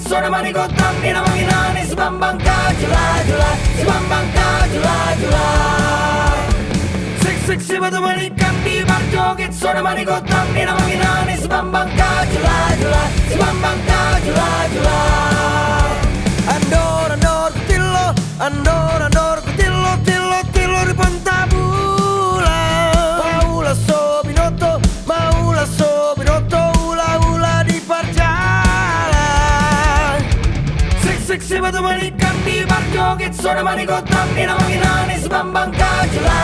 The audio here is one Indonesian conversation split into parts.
sono mani contammi la macchina si bambang jula si bambang jula sik si batu mani cambi barco che sono mani contammi la macchina si bambang jula si bambang jula andor kutillo andor kutillo tillo ripontabula maula sobinotto ula di pargiala sik si batu mani cambi barco che sono mani contammi la macchina si bambang jula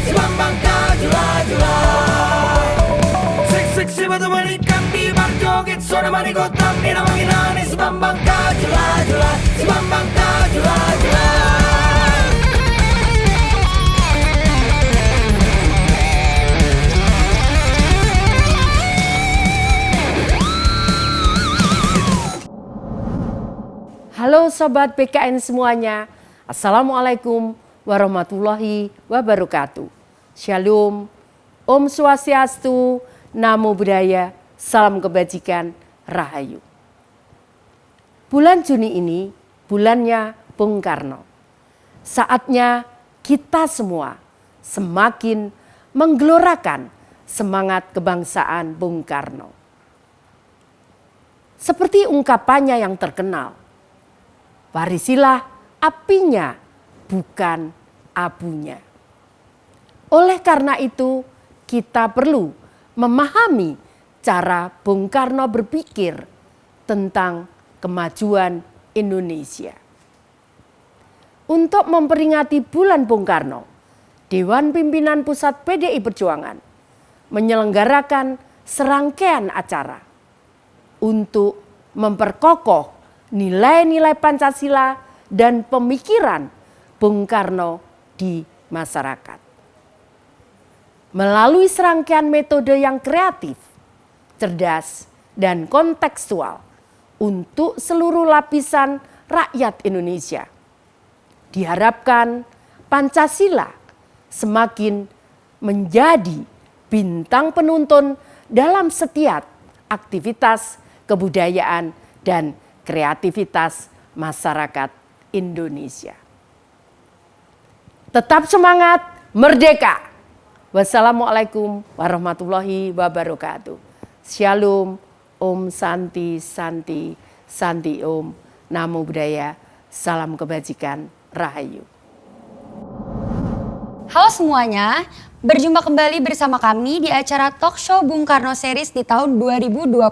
si bambang jula sik si batu mani cambi barco che sono mani contammi la macchina si bambang jula si bambang jula Halo Sobat BKN semuanya, Assalamualaikum warahmatullahi wabarakatuh. Shalom, Om Swastiastu, Namo Buddhaya, Salam Kebajikan, Rahayu. Bulan Juni ini bulannya Bung Karno. Saatnya kita semua semakin menggelorakan semangat kebangsaan Bung Karno. Seperti ungkapannya yang terkenal, warisilah apinya, bukan abunya. Oleh karena itu, kita perlu memahami cara Bung Karno berpikir tentang kemajuan Indonesia. Untuk memperingati bulan Bung Karno, Dewan Pimpinan Pusat PDI Perjuangan menyelenggarakan serangkaian acara untuk memperkokoh nilai-nilai Pancasila dan pemikiran Bung Karno di masyarakat. Melalui serangkaian metode yang kreatif, cerdas, dan kontekstual untuk seluruh lapisan rakyat Indonesia, diharapkan Pancasila semakin menjadi bintang penuntun dalam setiap aktivitas kebudayaan dan kreativitas masyarakat Indonesia. Tetap semangat, merdeka! Wassalamualaikum warahmatullahi wabarakatuh. Shalom, Om Santi Santi Santi Om, Namo Buddhaya, Salam Kebajikan, Rahayu. Halo semuanya, berjumpa kembali bersama kami di acara Talk Show Bung Karno Series di tahun 2022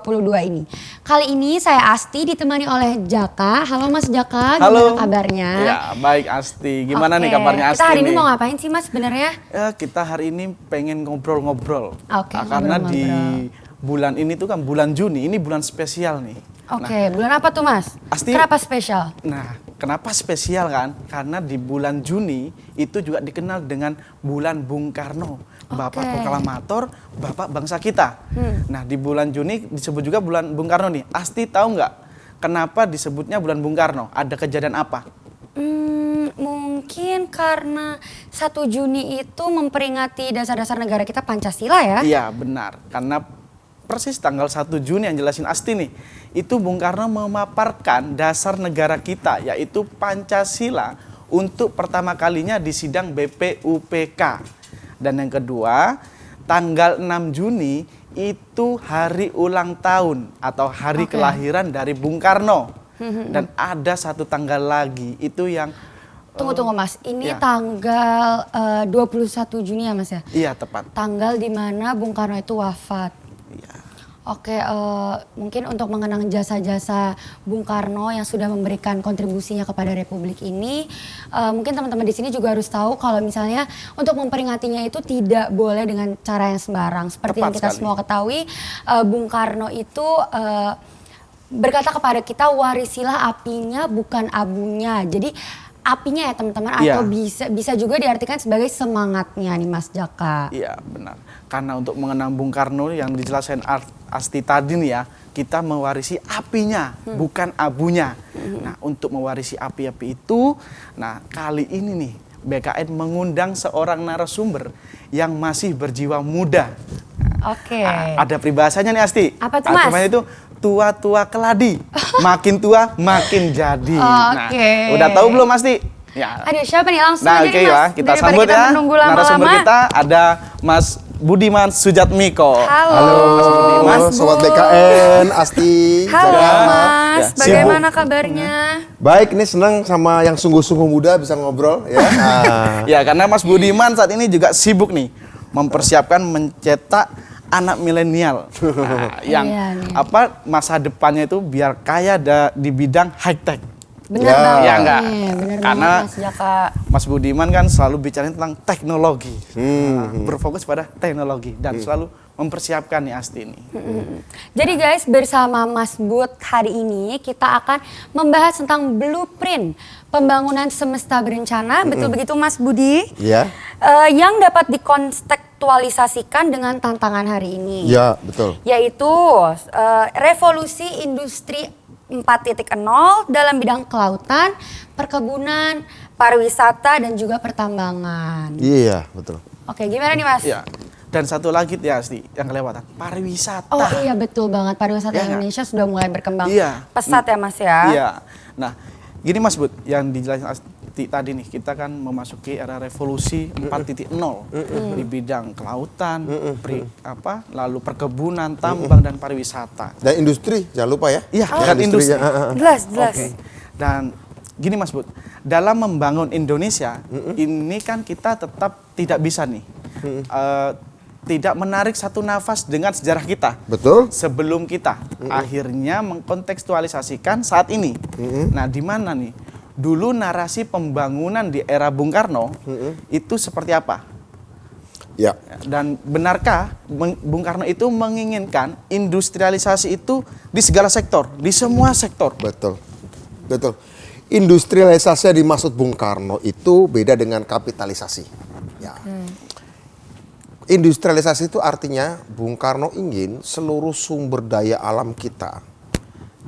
ini. Kali ini saya Asti ditemani oleh Jaka. Halo Mas Jaka, Halo. gimana kabarnya? Ya, baik Asti. Gimana nih Oke, kabarnya Asti? Kita hari ini nih? mau ngapain sih Mas sebenarnya? Ya, kita hari ini pengen ngobrol-ngobrol. Oke, Karena di ngobrol-ngobrol. bulan ini tuh kan bulan Juni, ini bulan spesial nih. Oke, bulan apa tuh Mas? Asti- Kenapa spesial? Nah, kenapa spesial kan? Karena di bulan Juni itu juga dikenal dengan bulan Bung Karno. Bapak Oke. proklamator, Bapak bangsa kita. Nah, di bulan Juni disebut juga bulan Bung Karno nih. Asti tahu nggak kenapa disebutnya bulan Bung Karno? Ada kejadian apa? Mungkin karena 1 Juni itu memperingati dasar-dasar negara kita Pancasila ya? Iya, benar. Karena persis tanggal 1 Juni yang jelasin Asti nih, itu Bung Karno memaparkan dasar negara kita, yaitu Pancasila, untuk pertama kalinya di sidang BPUPK. Dan yang kedua, tanggal 6 Juni itu hari ulang tahun atau hari kelahiran dari Bung Karno. Dan ada satu tanggal lagi, itu yang Tunggu Mas, ini ya. tanggal 21 Juni ya Mas ya? Iya, tepat. Tanggal di mana Bung Karno itu wafat. Iya. Oke, mungkin untuk mengenang jasa-jasa Bung Karno yang sudah memberikan kontribusinya kepada Republik ini, mungkin teman-teman di sini juga harus tahu kalau misalnya untuk memperingatinya itu tidak boleh dengan cara yang sembarang. Seperti yang Tepat kita sekali. semua ketahui, Bung Karno itu berkata kepada kita, warisilah apinya bukan abunya. Jadi apinya ya teman-teman, Iya. atau bisa juga diartikan sebagai semangatnya nih Mas Jaka. Iya, benar. Karena untuk mengenang Bung Karno yang dijelaskan Asti tadi nih ya, kita mewarisi apinya, bukan abunya. Nah, untuk mewarisi api-api itu, nah kali ini nih BKN mengundang seorang narasumber yang masih berjiwa muda. Oke. Ada peribahasanya nih Asti. Apa tuh, Mas? Artinya itu tua-tua keladi, makin tua makin jadi. Nah, Oke. udah tahu belum Asti? Ya. Aduh, siapa nih? Langsung Nah, aja oke nih, Mas. ya, kita Daripada sambut kita ya. menunggu Narasumber lama-lama. kita ada Mas Budiman Sujatmiko. Halo, Mas Bud. Sobat BKN, Asti. Halo, Jaga. Mas. Ya, Bagaimana kabarnya? Baik, ini senang sama yang sungguh-sungguh muda bisa ngobrol ya. Nah, Ya, karena Mas Budiman saat ini juga sibuk nih mempersiapkan mencetak anak milenial. Nah, yang Iya nih. apa masa depannya itu biar kaya di bidang high tech. Benar Ya. banget. Ya, enggak. nih, benar Karena banget, Mas Jaka. Mas Budiman kan selalu bicara tentang teknologi. Nah, berfokus pada teknologi dan selalu mempersiapkan nih Asti ini. Jadi guys, bersama Mas Bud hari ini kita akan membahas tentang blueprint pembangunan semesta berencana. Betul begitu Mas Budi? ya. Yang dapat dikontekstualisasikan dengan tantangan hari ini. Ya, betul. Yaitu revolusi industri 4.0 dalam bidang kelautan, perkebunan, pariwisata dan juga pertambangan. Iya, betul. Oke, gimana nih Mas? Ya. Dan satu lagi ya Asti yang kelewatan, pariwisata. Oh iya betul banget, pariwisata Ya. Indonesia sudah mulai berkembang Iya. pesat ya Mas ya. Iya. Nah, gini Mas Bud, yang dijelasin Asti tadi nih, kita kan memasuki era revolusi 4.0 di bidang kelautan, lalu perkebunan, tambang dan pariwisata. Dan industri, jangan lupa ya. Iya, Ya, dan industri. ya. Jelas, jelas. Oke. Dan gini Mas Bud, dalam membangun Indonesia, ini kan kita tetap tidak bisa nih, tidak menarik satu nafas dengan sejarah kita. Betul. Sebelum kita akhirnya mengkontekstualisasikan saat ini. Nah, di mana nih? Dulu narasi pembangunan di era Bung Karno itu seperti apa? Ya. Dan benarkah Bung Karno itu menginginkan industrialisasi itu di segala sektor, di semua sektor? Betul. Betul. Industrialisasi yang dimaksud Bung Karno itu beda dengan kapitalisasi. Ya. Industrialisasi itu artinya Bung Karno ingin seluruh sumber daya alam kita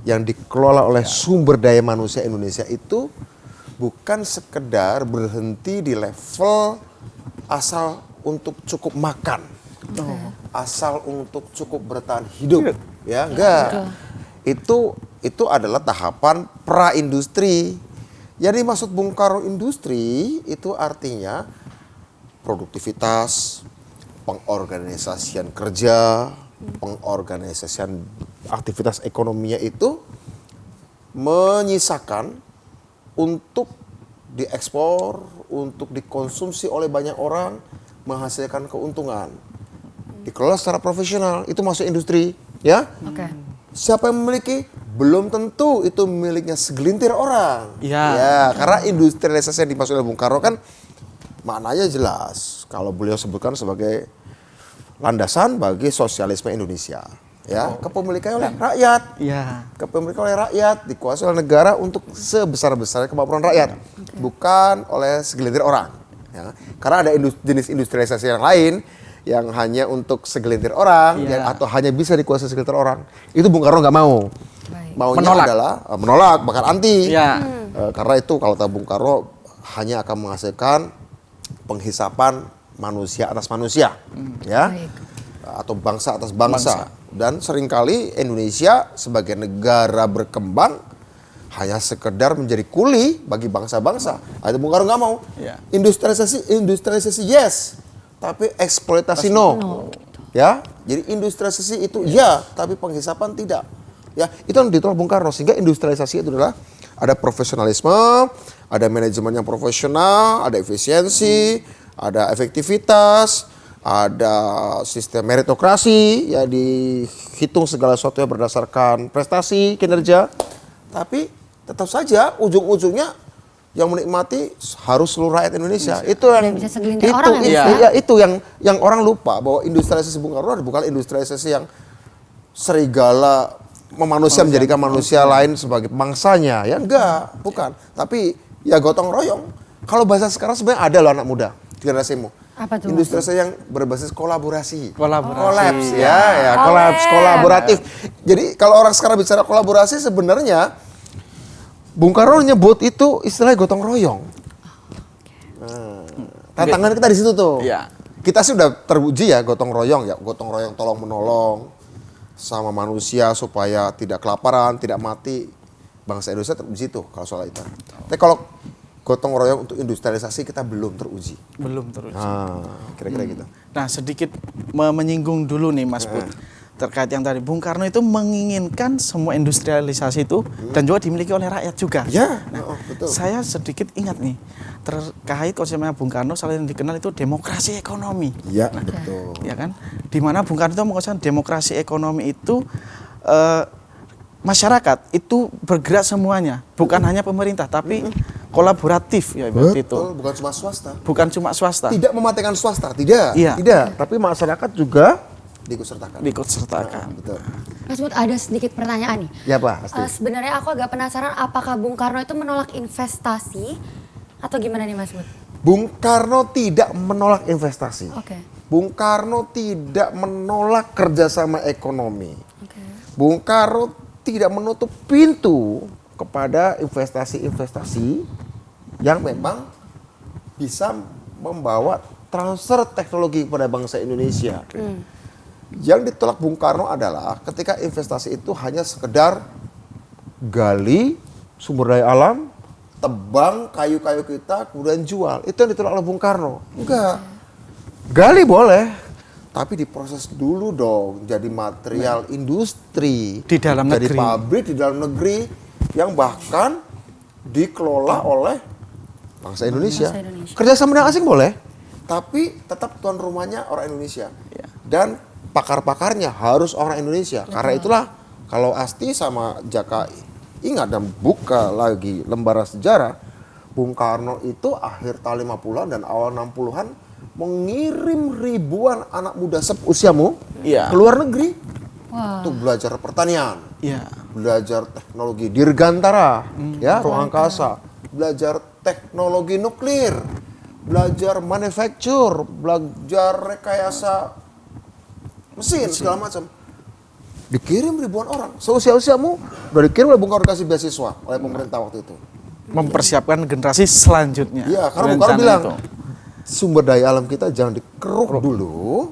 yang dikelola oleh sumber daya manusia Indonesia itu bukan sekedar berhenti di level asal untuk cukup makan, asal untuk cukup bertahan hidup, ya enggak. Itu adalah tahapan pra industri. Yang dimaksud Bung Karno industri itu artinya produktivitas, pengorganisasian kerja, pengorganisasian aktivitas ekonominya itu menyisakan untuk diekspor, untuk dikonsumsi oleh banyak orang, menghasilkan keuntungan. Dikelola secara profesional, itu masuk industri, ya. Oke. Siapa yang memiliki? Belum tentu itu miliknya segelintir orang. Iya. Ya, karena industrialisasi yang dimaksud oleh Bung Karno kan maknanya jelas. Kalau beliau sebutkan sebagai landasan bagi sosialisme Indonesia. Ya, kepemilikan oleh rakyat. Iya. Kepemilikan oleh rakyat, dikuasai oleh negara untuk sebesar-besarnya kemampuan rakyat, bukan oleh segelintir orang. Ya. Karena ada jenis industrialisasi yang lain yang hanya untuk segelintir orang atau hanya bisa dikuasai segelintir orang. Itu Bung Karno nggak mau. Maunya Menolak. adalah menolak, bahkan anti. Iya. Karena itu kalau kata Bung Karno hanya akan menghasilkan penghisapan manusia atas manusia, ya, atau bangsa atas bangsa. Dan seringkali Indonesia sebagai negara berkembang hanya sekedar menjadi kuli bagi bangsa-bangsa. Itu Bung Karno nggak mau. Iya. Industrialisasi yes, tapi eksploitasi no. Ya, jadi industrialisasi itu ya, tapi penghisapan tidak. Ya, itu yang ditolak Bung Karno, sehingga industrialisasi itu adalah ada profesionalisme, ada manajemen yang profesional, ada efisiensi, ada efektivitas, ada sistem meritokrasi, ya dihitung segala sesuatu yang berdasarkan prestasi, kinerja. Tapi tetap saja ujung-ujungnya yang menikmati harus seluruh rakyat Indonesia. Itu yang Dan bisa segelintir orang yang bisa. iya, itu yang orang lupa bahwa industrialisasi Bung Karno bukan industrialisasi yang serigala menjadikan manusia lain sebagai mangsanya, ya enggak, bukan. Tapi ya gotong royong. Kalau bahasa sekarang sebenarnya ada loh anak muda generasimu. Apa tuh, Mas? Industrialisasi yang berbasis kolaborasi. Kolaborasi. Kolaps ya, kolaps, kolaboratif. Jadi kalau orang sekarang bicara kolaborasi sebenarnya Bung Karno nyebut itu istilahnya gotong royong. Nah, tantangan kita di situ tuh. Iya. Kita sih udah teruji ya gotong royong tolong menolong. sama manusia supaya tidak kelaparan, tidak mati. Bangsa Indonesia di situ kalau soal itu. Tapi kalau gotong royong untuk industrialisasi kita belum teruji. Belum terus. Kira-kira gitu. Nah, sedikit menyinggung dulu nih Mas Bud. Terkait yang tadi Bung Karno itu menginginkan semua industrialisasi itu dan juga dimiliki oleh rakyat juga. Ya, betul. Saya sedikit ingat nih terkait konsepnya Bung Karno salah yang dikenal itu demokrasi ekonomi. Ya, betul. Ya kan? Di mana Bung Karno itu mengatakan demokrasi ekonomi itu masyarakat itu bergerak semuanya, bukan hanya pemerintah tapi kolaboratif ya Betul, itu. bukan cuma swasta. Bukan cuma swasta. Tidak mematikan swasta, tidak. Iya. Tidak, tapi masyarakat juga diikutsertakan. Diikutsertakan. Betul. Mas Bud, ada sedikit pertanyaan nih. Ya, Pak, pasti. Sebenarnya aku agak penasaran apakah Bung Karno itu menolak investasi atau gimana nih Mas Bud? Bung Karno tidak menolak investasi. Oke. Bung Karno tidak menolak kerjasama ekonomi. Oke. Bung Karno tidak menutup pintu kepada investasi-investasi yang memang bisa membawa transfer teknologi kepada bangsa Indonesia. Yang ditolak Bung Karno adalah ketika investasi itu hanya sekedar gali sumber daya alam, tebang kayu-kayu kita, kemudian jual. Itu yang ditolak oleh Bung Karno. Enggak. Gali boleh, tapi diproses dulu dong jadi material industri. Di dalam jadi negeri. pabrik di dalam negeri yang bahkan dikelola oleh bangsa Indonesia. Bangsa Indonesia. Kerjasama dengan asing boleh, tapi tetap tuan rumahnya orang Indonesia. Ya. Dan pakar-pakarnya harus orang Indonesia. Karena itulah kalau Asti sama Jaka ingat dan buka lagi lembaran sejarah, Bung Karno itu akhir tahun 50-an dan awal 60-an mengirim ribuan anak muda seusiamu Iya. ke luar negeri Wah. untuk belajar pertanian, Iya. belajar teknologi dirgantara, ya ruang angkasa, belajar teknologi nuklir, belajar manufacture, belajar rekayasa mesin segala macam. Dikirim ribuan orang. Seusia-usiamu udah dikirim oleh Bung Karno kasih beasiswa oleh pemerintah waktu itu. Mempersiapkan generasi selanjutnya. Iya, karena Bung Karno Rencana bilang itu. sumber daya alam kita jangan dikeruk dulu.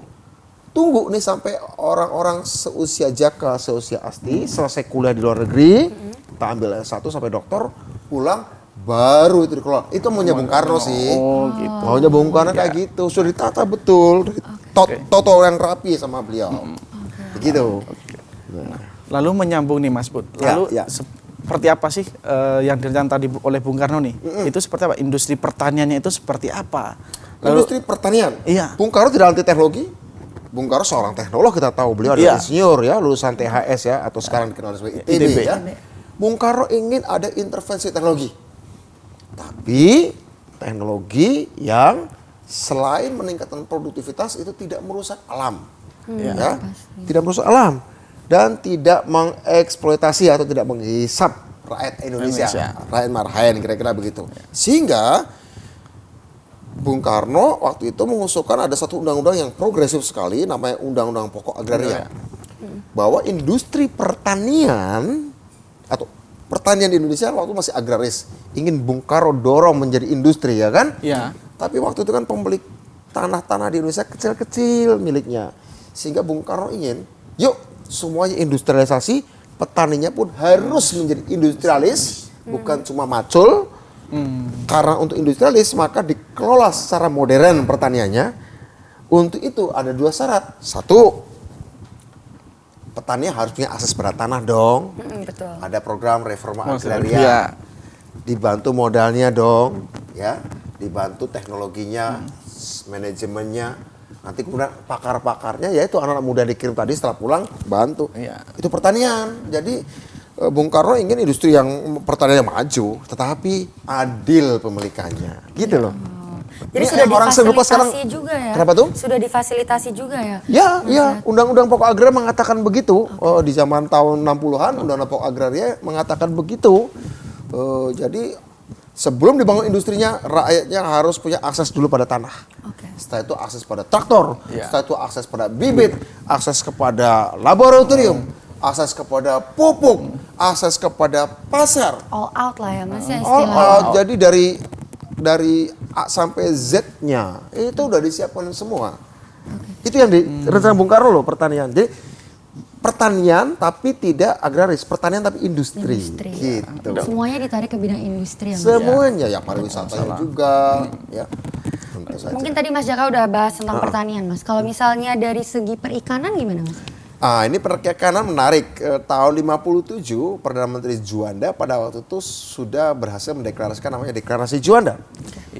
Tunggu nih sampai orang-orang seusia Jaka, seusia Asti selesai kuliah di luar negeri, kita ambil S1 sampai doktor, pulang baru itu dikelola. Itu maunya Bung Karno sih. Oh, gitu. Maunya Bung Karno kayak gitu. Sudah ditata betul, toto yang rapi sama beliau. Begitu. Lalu menyambung nih Mas Bud. Ya, Lalu ya. seperti apa sih yang direncanakan tadi oleh Bung Karno nih? Itu seperti apa? Industri pertaniannya itu seperti apa? Industri pertanian. Iya. Bung Karno tidak anti teknologi. Bung Karno seorang teknolog, kita tahu beliau adalah Iya. insinyur ya, lulusan THS ya, atau sekarang dikenal sebagai ITB ITB. ya. Bung Karno ingin ada intervensi teknologi. Tapi teknologi yang selain meningkatkan produktivitas itu tidak merusak alam. Ya, tidak merusak alam dan tidak mengeksploitasi atau tidak menghisap rakyat Indonesia. Rakyat marhaen kira-kira begitu. Sehingga Bung Karno waktu itu mengusulkan ada satu undang-undang yang progresif sekali namanya Undang-Undang Pokok Agraria. Bahwa industri pertanian atau pertanian di Indonesia waktu masih agraris. Ingin Bung Karno dorong menjadi industri ya kan? Iya. Tapi waktu itu kan pemilik tanah-tanah di Indonesia kecil-kecil miliknya. Sehingga Bung Karno ingin, yuk semuanya industrialisasi, petaninya pun harus menjadi industrialis, bukan cuma macul. Karena untuk industrialis maka dikelola secara modern pertaniannya. Untuk itu ada dua syarat. Satu, petani harus punya akses pada tanah dong. Betul. Ada program reforma Iya. agraria. Dibantu modalnya dong, ya. Dibantu teknologinya, manajemennya. Nanti kemudian pakar-pakarnya yaitu anak-anak muda dikirim tadi setelah pulang bantu. Iya. Itu pertanian. Jadi Bung Karno ingin industri yang pertanian maju, tetapi adil pemilikannya, gitu loh. Jadi Ini sudah orang serupa sekarang. difasilitasi juga ya? Kenapa tuh? Sudah difasilitasi juga ya? Ya, ya, Undang-Undang Pokok Agraria mengatakan begitu. Di zaman tahun 60-an, Undang-Undang Pokok Agraria mengatakan begitu. Jadi sebelum dibangun industrinya, rakyatnya harus punya akses dulu pada tanah. Oke. Setelah itu akses pada traktor, Ya. setelah itu akses pada bibit, akses kepada laboratorium, akses kepada pupuk, akses kepada pasar. All out lah ya Mas ya All istilahnya. out. Jadi dari A sampai Z-nya itu udah disiapkan semua. Itu yang di rencana Bung Karno loh pertanian. Jadi pertanian tapi tidak agraris, pertanian tapi industri. Industri. Gitu. Semuanya ditarik ke bidang industri ya Mas? Semuanya ya pariwisata juga ya. Tentu saja. Mungkin tadi Mas Jaka udah bahas tentang pertanian Mas. Kalau misalnya dari segi perikanan gimana Mas? Ini perikanan menarik. Tahun 57 Perdana Menteri Juanda pada waktu itu sudah berhasil mendeklarasikan namanya Deklarasi Juanda.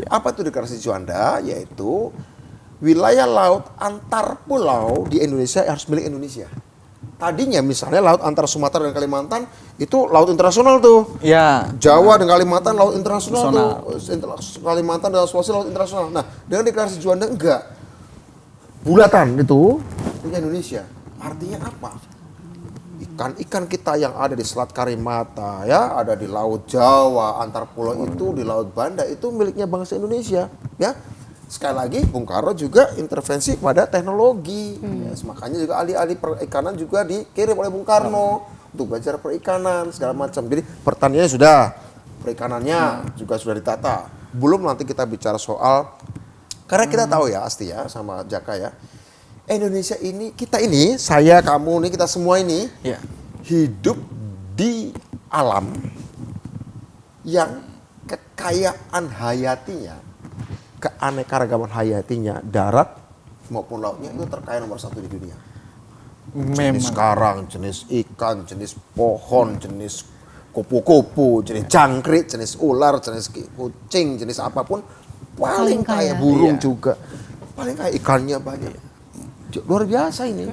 Apa itu Deklarasi Juanda? Yaitu wilayah laut antar pulau di Indonesia harus milik Indonesia. Tadinya misalnya laut antar Sumatera dan Kalimantan itu laut internasional tuh. Ya. Jawa dan Kalimantan laut internasional tuh. Kalimantan dan Sulawesi laut internasional. Nah, dengan deklarasi Juanda enggak. Bulatan itu punya Indonesia. Artinya apa? Ikan-ikan kita yang ada di Selat Karimata ya, ada di Laut Jawa, antar pulau itu di Laut Banda itu miliknya bangsa Indonesia, ya. Sekali lagi Bung Karno juga intervensi pada teknologi. Ya, makanya juga ahli-ahli perikanan juga dikirim oleh Bung Karno untuk belajar perikanan segala macam. Jadi pertaniannya sudah, perikanannya juga sudah ditata. Belum nanti kita bicara soal, karena kita tahu ya Asti ya sama Jaka ya, Indonesia ini, kita ini, saya, kamu nih, kita semua ini Ya. hidup di alam yang kekayaan hayatinya, keanekaragaman hayatinya, darat maupun lautnya itu terkaya nomor 1 di dunia. Jenis karang, jenis ikan, jenis pohon, jenis kupu-kupu, jenis jangkrik, jenis ular, jenis kucing, jenis apapun paling kaya. Burung juga paling kaya, ikannya banyak. Luar biasa ini.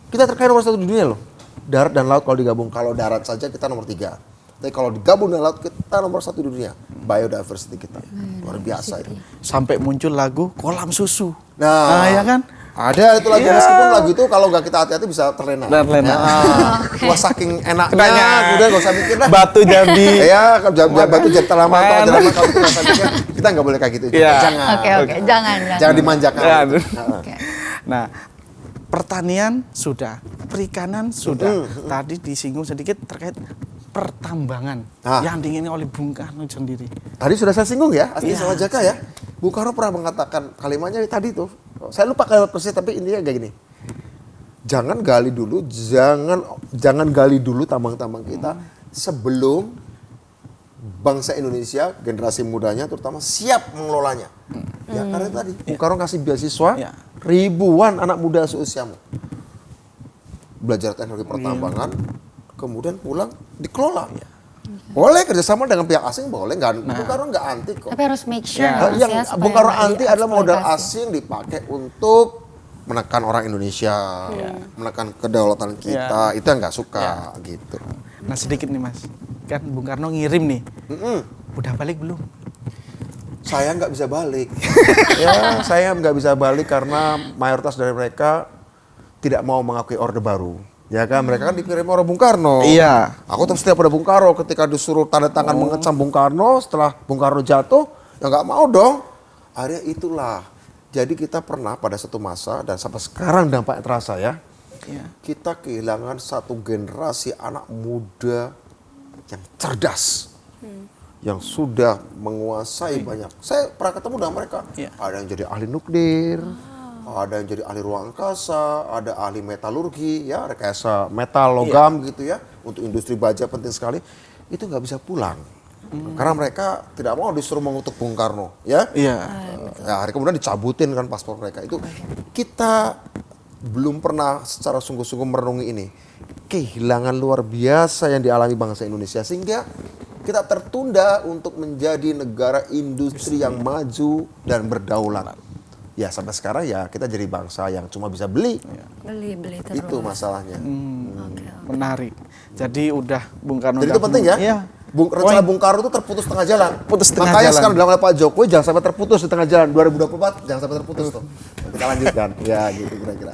Kita terkaya nomor 1 di dunia loh. Darat dan laut kalau digabung. Kalau darat saja kita nomor 3. Tapi kalau digabung dengan laut kita nomor 1 di dunia. Biodiversity kita. Luar biasa itu. Sampai muncul lagu Kolam Susu. Nah, ya kan? Ada itu lagu, meskipun lagu itu kalau nggak kita hati-hati bisa terlena. Terlena. Wah, saking enaknya, udah nggak usah mikir lah. Batu jadi. Ya, batu jadi lama atau jerama kalau kita nggak usah mikir, kita nggak boleh kayak gitu. Iya. Jangan. Oke, jangan. Jangan dimanjakan. Oke. Nah, pertanian sudah, perikanan sudah. Tadi disinggung sedikit terkait pertambangan yang diingini oleh Bung Karno sendiri. Tadi sudah saya singgung ya, Asti sama Jaka ya. Bung Karno pernah mengatakan kalimatnya tadi tuh. Saya lupa kalimat persis tapi intinya kayak gini. Jangan gali dulu tambang-tambang kita sebelum bangsa Indonesia, generasi mudanya terutama siap mengelolanya. Ya karena tadi Bung Karno kasih beasiswa ribuan anak muda seusiamu. Belajar teknologi pertambangan, kemudian pulang dikelola. Boleh kerjasama dengan pihak asing, boleh. Bung Karno nggak anti kok. Tapi harus make sure Mas, Yang supaya Bung Karno nggak anti adalah modal dieksploitasi. asing dipakai untuk menekan orang Indonesia, menekan kedaulatan kita. Itu yang nggak suka gitu. Nah, sedikit nih Mas. Kan Bung Karno ngirim nih. Udah balik belum? Saya nggak bisa balik. Ya, saya nggak bisa balik karena mayoritas dari mereka tidak mau mengakui Orde Baru. Ya kan, mereka kan dikirim oleh Bung Karno. Iya. Aku tetap setia pada Bung Karno. Ketika disuruh tanda tangan mengecam Bung Karno, setelah Bung Karno jatuh, ya nggak mau dong. Akhirnya itulah. Jadi kita pernah pada satu masa, dan sampai sekarang dampaknya terasa ya. Kita kehilangan satu generasi anak muda yang cerdas. Yang sudah menguasai banyak. Saya pernah ketemu dengan mereka. Ada yang jadi ahli nuklir. Ada yang jadi ahli ruang angkasa, ada ahli metalurgi, ya rekayasa metal, logam gitu ya. Untuk industri baja penting sekali. Itu nggak bisa pulang. Karena mereka tidak mau disuruh mengutuk Bung Karno, ya. Iya. Ya, hari kemudian dicabutin kan paspor mereka. Itu kita belum pernah secara sungguh-sungguh merenungi ini. Kehilangan luar biasa yang dialami bangsa Indonesia. Sehingga kita tertunda untuk menjadi negara industri yang maju dan berdaulat. Ya sampai sekarang ya kita jadi bangsa yang cuma bisa beli. Beli terus. Itu masalahnya. Menarik. Jadi udah Bung Karno. Jadi itu penting ya. Iya. Rencana Bung Karno itu terputus tengah jalan. Tengah Makanya jalan. sekarang bilang oleh Pak Jokowi jangan sampai terputus di tengah jalan. 2024 jangan sampai terputus tuh. Kita lanjutkan. Ya gitu kira-kira.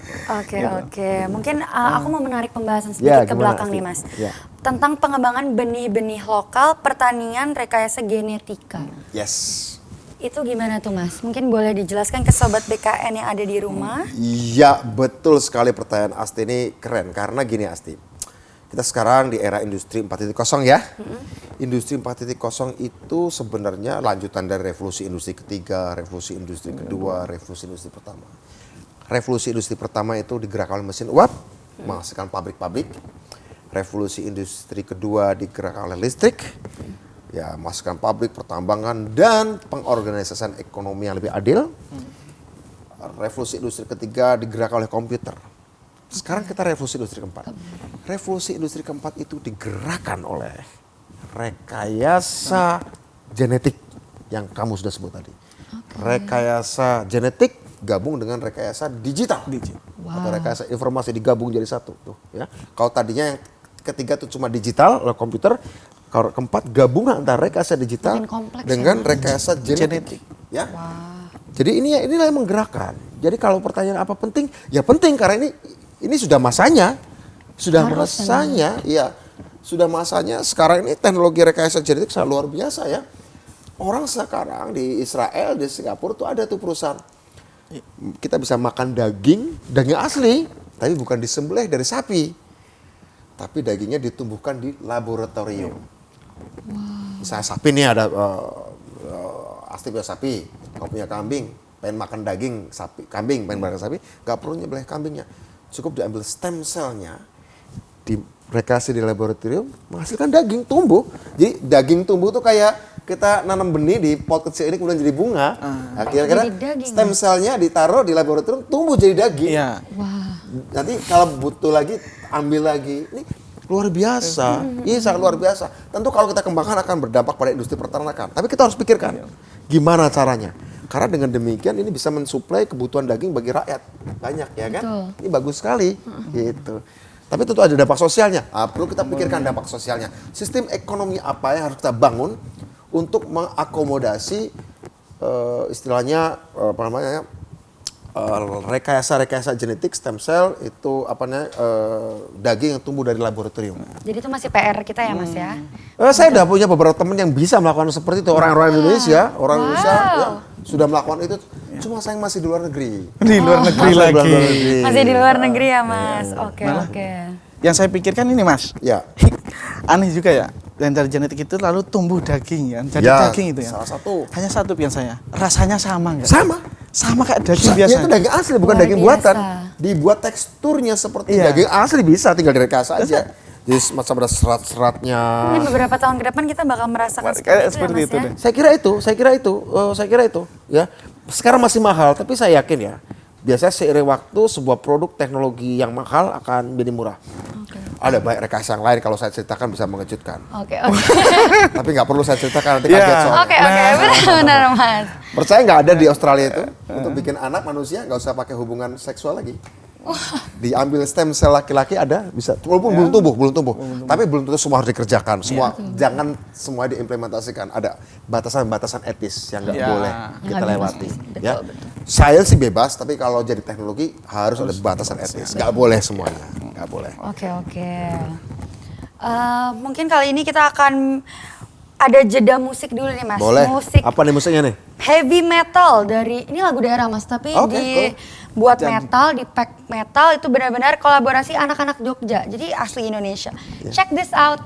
Oke. Mungkin aku mau menarik pembahasan Ya, sedikit ke gimana, belakang Asti? nih Mas. Ya. Tentang pengembangan benih-benih lokal, pertanian, rekayasa genetika. Yes. Itu gimana tuh Mas? Mungkin boleh dijelaskan ke sobat BKN yang ada di rumah. Iya betul sekali pertanyaan Asti ini keren. Karena gini Asti. Kita sekarang di era industri 4.0 ya. Industri 4.0 itu sebenarnya lanjutan dari revolusi industri ketiga, revolusi industri kedua, revolusi industri pertama. Revolusi industri pertama itu digerakkan oleh mesin uap, menghasilkan pabrik-pabrik. Revolusi industri kedua digerakkan oleh listrik, ya menghasilkan pabrik, pertambangan, dan pengorganisasian ekonomi yang lebih adil. Revolusi industri ketiga digerakkan oleh komputer. Sekarang kita revolusi industri keempat. Revolusi industri keempat itu digerakkan oleh rekayasa genetik yang kamu sudah sebut tadi. Rekayasa genetik gabung dengan rekayasa digital. Atau rekayasa informasi digabung jadi satu tuh ya. Kalau tadinya yang ketiga itu cuma digital oleh komputer, kalau keempat gabungan antara rekayasa digital dengan rekayasa genetik. Ya. Jadi inilah yang menggerakkan. Jadi kalau pertanyaan apa penting? Ya penting karena ini sudah masanya. Sudah masanya, ya. Sudah masanya. Sekarang ini teknologi rekayasa genetik sangat luar biasa ya. Orang sekarang di Israel, di Singapura tuh ada tuh perusahaan. Kita bisa makan daging asli, tapi bukan disembelih dari sapi. Tapi dagingnya ditumbuhkan di laboratorium. Misalnya sapi nih ada Asti punya sapi, kau punya kambing, pengen makan daging sapi, kambing, pengen makan sapi, nggak perlu nyembelih kambingnya, cukup diambil stem cell-nya, direkayasa di laboratorium, menghasilkan daging tumbuh. Jadi daging tumbuh tuh kayak kita nanam benih di pot kecil ini kemudian jadi bunga. Nah, kira-kira stem cell-nya ditaruh di laboratorium tumbuh jadi daging. Iya. Nanti kalau butuh lagi ambil lagi. Ini luar biasa. Ini sangat luar biasa. Tentu kalau kita kembangkan akan berdampak pada industri peternakan. Tapi kita harus pikirkan gimana caranya. Karena dengan demikian ini bisa mensuplai kebutuhan daging bagi rakyat. Banyak ya kan? Betul. Ini bagus sekali. Gitu. Tapi tentu ada dampak sosialnya. Perlu kita pikirkan dampak sosialnya. Sistem ekonomi apa yang harus kita bangun untuk mengakomodasi istilahnya apa namanya rekayasa genetik stem cell itu apa namanya daging yang tumbuh dari laboratorium. Jadi itu masih PR kita ya Mas ya? Saya udah punya beberapa teman yang bisa melakukan seperti itu, orang-orang Indonesia, Indonesia ya, sudah melakukan itu. Cuma saya masih di luar negeri. Di luar negeri lagi. Masih di luar negeri ya Mas? Oke. Yang saya pikirkan ini Mas, Ya. aneh juga ya. Dan dari genetik itu lalu tumbuh daging kan, jadi Ya, daging itu ya. salah satu. Hanya satu pian saya, rasanya sama nggak? Sama Kayak daging biasa. biasa. Itu daging asli bukan Luar daging biasa. buatan. Dibuat teksturnya seperti Iya. daging asli bisa tinggal direkayasa aja. Jadi macam ada serat-seratnya. Mungkin beberapa tahun ke depan kita bakal merasakan Kayak seperti itu ya Mas ya? Saya kira itu ya. Sekarang masih mahal tapi saya yakin ya. Biasanya seiring waktu sebuah produk teknologi yang mahal akan menjadi murah. Ada banyak rekayasa yang lain kalau saya ceritakan bisa mengejutkan. Oke. Tapi nggak perlu saya ceritakan nanti kaget soalnya. Oke, benar Mas. Percaya nggak ada di Australia itu untuk bikin anak manusia nggak usah pakai hubungan seksual lagi. Diambil stem cell laki-laki ada bisa walaupun belum tumbuh. Tapi belum tentu semua harus dikerjakan. Semua jangan semua diimplementasikan. Ada batasan-batasan etis yang nggak boleh kita lewati. Ya. Sains sih bebas, tapi kalau jadi teknologi harus ada batasan etis. Nggak boleh semuanya. Nggak boleh. Oke. Mungkin kali ini kita akan ada jeda musik dulu nih Mas. Boleh. Musik Apa nih musiknya nih? heavy metal dari ini lagu daerah Mas, tapi dibuat metal, di pack metal itu benar-benar kolaborasi anak-anak Jogja. Jadi asli Indonesia. Check this out.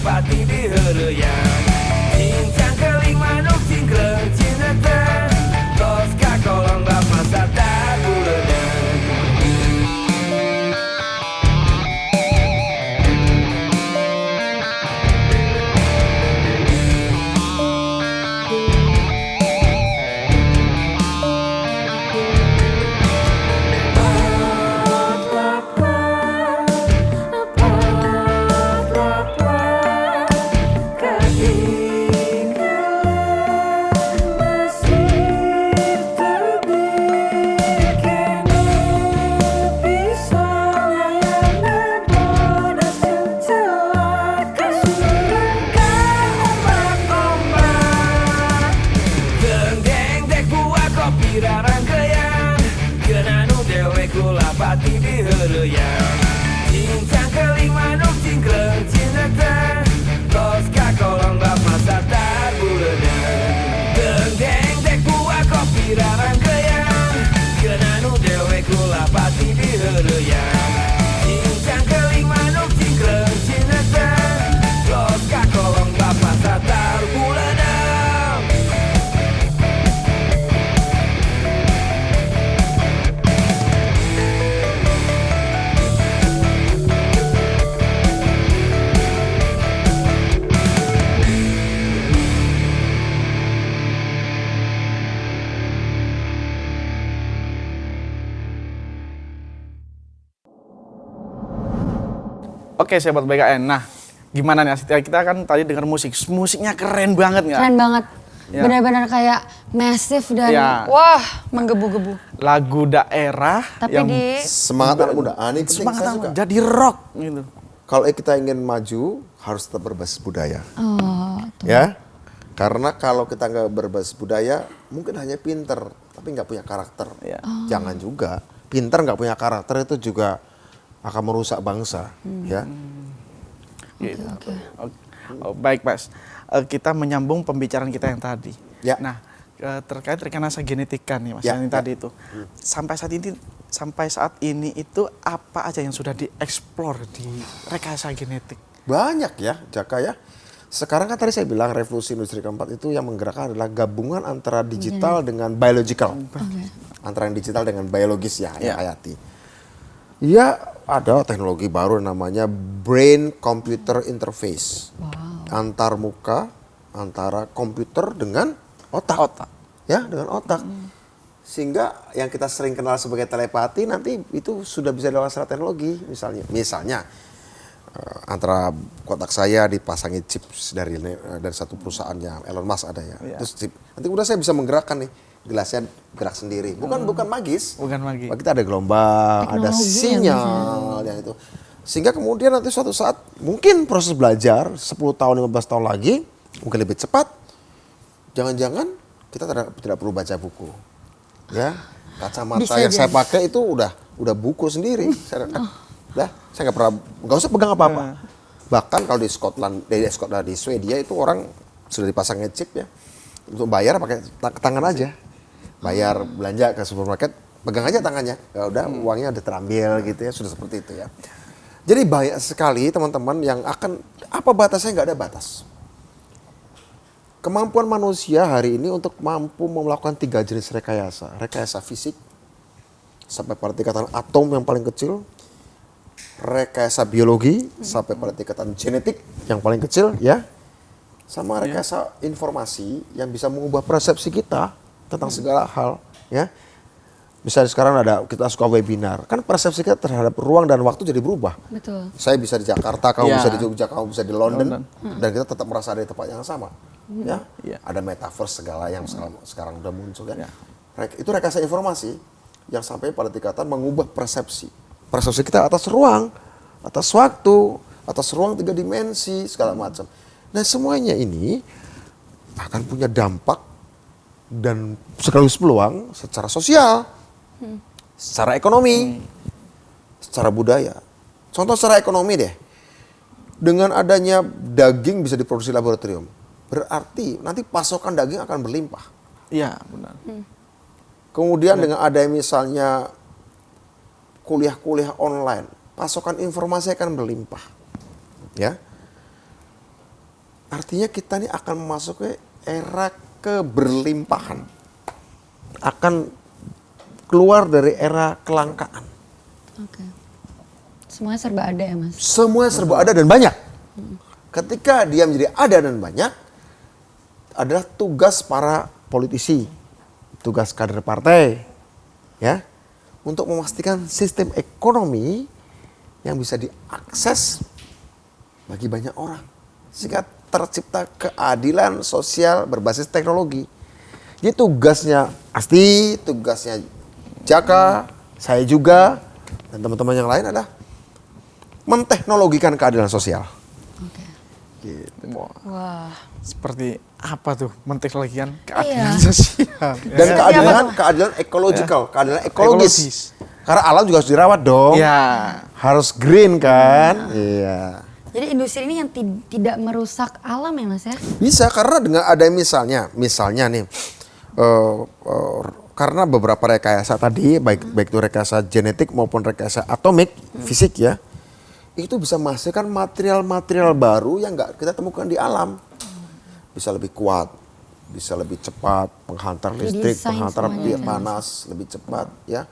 pati di heureuyang cincang keling manuk cingkreng cineuteuh tos ka kolong bapa satar buleudang. Pati di heureuyang cincang keling manuk cingkreng cineuteuh tos ka kolong bapa satar buleudang. Dengdeng dek buah kopi rarangkeuyang keunanu dewe kula pati di heureuyang cincang keling manuk cingkreng cineuteuh tos ka kolong bapa satar buleudang. Oke, sahabat BKN. Nah, gimana nih? Kita kan tadi dengar musik. Musiknya keren banget nggak? Keren banget. Ya. Benar-benar kayak massive dan Ya. wah menggebu-gebu. Lagu daerah Tapi yang di Semangat anak muda. Ini penting, semangat saya anak suka. muda. Jadi rock gitu. Kalau kita ingin maju, harus tetap berbasis budaya. oh, Ya, karena kalau kita nggak berbasis budaya, mungkin hanya pinter, tapi nggak punya karakter. Ya. Jangan juga, pinter nggak punya karakter itu juga akan merusak bangsa. Ya, Gitu. Oh, baik, Mas. Kita menyambung pembicaraan kita yang tadi. Ya. Nah, terkait rekayasa genetika nih, Mas, Ya, yang ya. tadi itu. Sampai saat ini itu apa aja yang sudah dieksplor di rekayasa genetik? banyak ya, Jaka ya. Sekarang kan tadi saya bilang revolusi industri keempat itu yang menggerakkan adalah gabungan antara digital dengan biological, antara yang digital dengan biologis ya, yang hayati. Ya, ada teknologi baru namanya brain computer interface. Antar muka, antara komputer dengan otak. Ya, dengan otak. Sehingga yang kita sering kenal sebagai telepati nanti itu sudah bisa dilakukan secara teknologi misalnya antara kotak saya dipasangi chip dari satu perusahaannya Elon Musk ada ya. Terus chip, nanti udah saya bisa menggerakkan nih gelasnya gerak sendiri. Bukan magis. Bukan magis. Kita ada gelombang, ada Teknologi sinyal yang itu. Sehingga kemudian nanti suatu saat mungkin proses belajar 10 tahun 15 tahun lagi mungkin lebih cepat. Jangan-jangan kita tidak perlu baca buku. Ya, kacamata Bisa yang jadi. saya pakai itu udah buku sendiri. Saya nggak pernah, nggak usah pegang apa-apa. Bahkan kalau di Scotland, di Swedia itu orang sudah dipasangnya chip ya. Untuk bayar pakai tangan aja. Bayar belanja ke supermarket, pegang aja tangannya. Ya udah uangnya udah terambil gitu ya, sudah seperti itu ya. Jadi banyak sekali teman-teman yang akan, apa batasnya, nggak ada batas. Kemampuan manusia hari ini untuk mampu melakukan 3 jenis rekayasa. Rekayasa fisik, sampai pada tingkatan atom yang paling kecil. Rekayasa biologi, sampai pada tingkatan genetik yang paling kecil ya. Sama rekayasa informasi yang bisa mengubah persepsi kita tentang segala hal ya. Misalnya sekarang kita suka webinar, kan persepsi kita terhadap ruang dan waktu jadi berubah. betul. Saya bisa di Jakarta, kamu Ya. bisa di Jogja, kamu bisa di London, dan kita tetap merasa ada di tempat yang sama. Ya, Ya. ada metaverse segala yang sekarang udah muncul kan. Ya. Itu rekayasa informasi yang sampai pada tingkatan mengubah persepsi. Persepsi kita atas ruang, atas waktu, atas ruang 3 dimensi segala macam. Nah semuanya ini akan punya dampak dan sekaligus peluang secara sosial, secara ekonomi, secara budaya. Contoh secara ekonomi deh, dengan adanya daging bisa diproduksi laboratorium, berarti nanti pasokan daging akan berlimpah. Iya, benar. Kemudian dengan ada misalnya kuliah-kuliah online, pasokan informasi akan berlimpah. Ya. Artinya kita ini akan memasuki era keberlimpahan. Akan keluar dari era kelangkaan. Oke. Semuanya serba ada ya Mas? Semuanya serba ada dan banyak. Ketika dia menjadi ada dan banyak, adalah tugas para politisi, tugas kader partai, ya, untuk memastikan sistem ekonomi yang bisa diakses bagi banyak orang, sehingga tercipta keadilan sosial berbasis teknologi. Jadi tugasnya Asti, tugasnya Jaka, saya juga, dan teman-teman yang lain adalah menteknologikan keadilan sosial. Oke. Gitu. Wah. Seperti apa tuh menteknologikan keadilan Iya. sosial? Dan Seperti keadilan ekologikal, keadilan Ekologis. ekologis. Karena alam juga harus dirawat dong. Ya. Harus green kan? Iya. Jadi industri ini yang tidak merusak alam ya Mas ya? Bisa karena dengan ada misalnya nih, karena beberapa rekayasa tadi, baik itu rekayasa genetik maupun rekayasa atomik, fisik ya, itu bisa menghasilkan material-material baru yang nggak kita temukan di alam. Bisa lebih kuat, bisa lebih cepat, penghantar listrik, Didesain penghantar semuanya. panas, lebih cepat ya.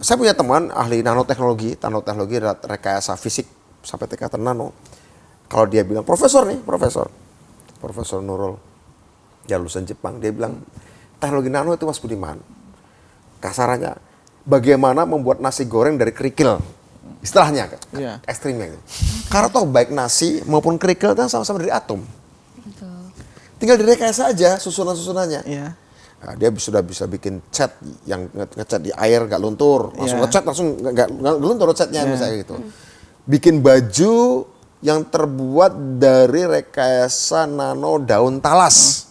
Saya punya teman ahli nanoteknologi rekayasa fisik sampai tingkatan nano. Kalau dia bilang Profesor Nurul, dia lulusan Jepang, dia bilang teknologi nano itu Mas Budiman, kasarannya bagaimana membuat nasi goreng dari kerikil, istilahnya Iya. ekstrimnya gitu. Karena toh baik nasi maupun kerikil kan sama-sama dari atom, Betul. tinggal direkayasa aja susunan-susunannya. Iya. Nah, dia sudah bisa bikin cat yang ngecat di air nggak luntur, langsung Iya. ngecat langsung nggak luntur catnya Iya. misalnya gitu. Bikin baju yang terbuat dari rekayasa nano daun talas.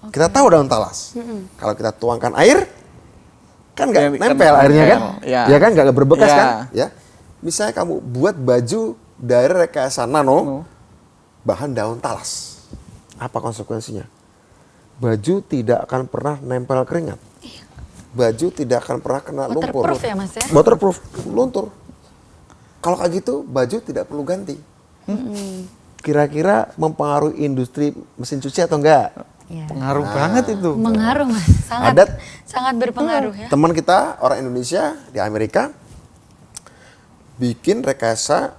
Kita tahu daun talas. Kalau kita tuangkan air, kan nggak Ya, nempel kan airnya kan? nempel, ya. Ya kan nggak berbekas Ya. kan? Ya. Misalnya kamu buat baju dari rekayasa nano, bahan daun talas. Apa konsekuensinya? Baju tidak akan pernah nempel keringat. Baju tidak akan pernah kena lumpur. Waterproof ya, Mas, ya? Waterproof, luntur. Kalau kayak gitu, baju tidak perlu ganti. Kira-kira mempengaruhi industri mesin cuci atau enggak? Iya. Pengaruh banget itu. Mengaruh Mas, Ada- sangat berpengaruh ya. Teman kita, orang Indonesia di Amerika, bikin rekayasa